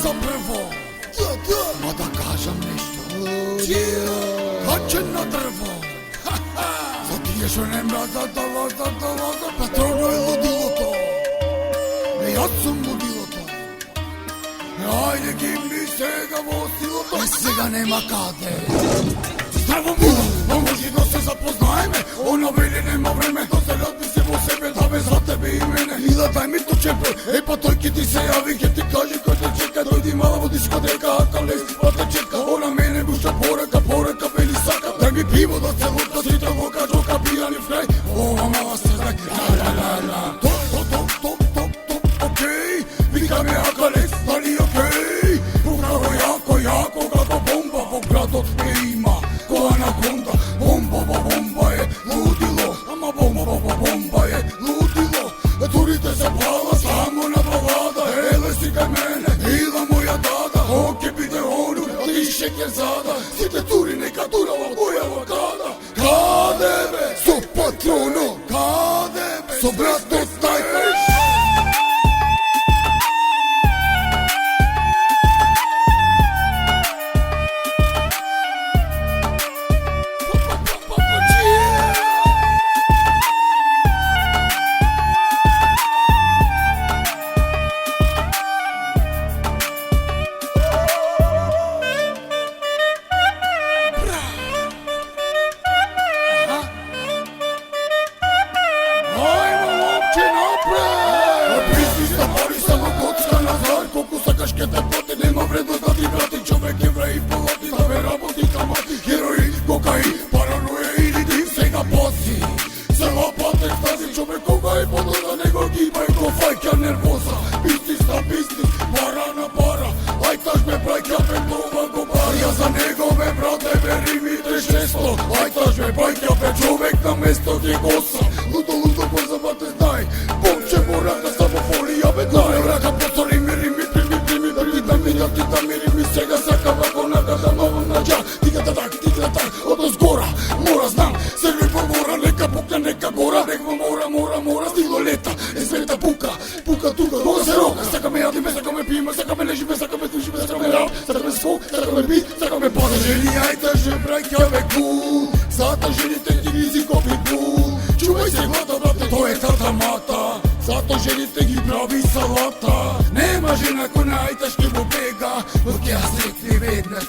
за прво. Ма да кажам нешто. Качен на дрво. За тие што не мразат да лазат, патроно е лудилото. Не јас сум лудилото. Ајде ги ми сега во силото. Сега нема каде. Здраво мила, но може да се запознаеме. Она вели нема време да се размисли во себе, да бе за тебе и мене. Мила, дај ми то чепо, па тој ке ти се јави, ке ти каже кој те чека. Дојди мала во дискотека, ака лези па те чека. Она мене гушта порака, вели сака. Дај ми пиво да се лутка, сите во кажока, пијани в крај. Ова мала се знак, ла. Топ, окей, викаме ака лез, дали окей. Пукаро јако, како бомба во градот ме има. Анаконда, бомба е лудило, ама бомба е лудило. Турите се пала само на балада, еле си кај мене, ила моја дада. О, ке биде ону, ти шекер зада, сите тури нека турава моја вакада. Каде бе, со патроно, каде бе, со братот тај. Ке те плати, нема вредност да ти врати. Човек е врај и полати, да бе работи камати. Хероин, кокаин, параноја или дим, сега паси. Цела патек тази човек кога е подоза, него гиба и кофајќа нервоза. Бизнис на бизнис, пара на пара. Ај таж ме брајќа бе това го бар. Ја за него бе брате бе римите шесто. Ај таж ме брајќа бе човек на место ги госа. Лудо го забате знај, помче морака само фолија бе дай. Врака просто рими, ти да мири ми сега сакам ако нагада новам наđа. Тигата так, одос гора, мора знам, серви по мора, нека пукне, нека гора, неква мора, стигло лета, е света пука тука, кога се рока, сакаме јадиме, сакаме пиме, сакаме лежиме, сакаме душиме, сакаме рап, сакаме скок, сакаме бит, сакаме пада. Жени, ајта же браќа бе кул, зата жените ги низи ко питбул. Чувај се глада, брате, тој е тата мата, зато жените ги прави салата. Нема жена кој најта што го бега, но ќе ја сретни веднаш,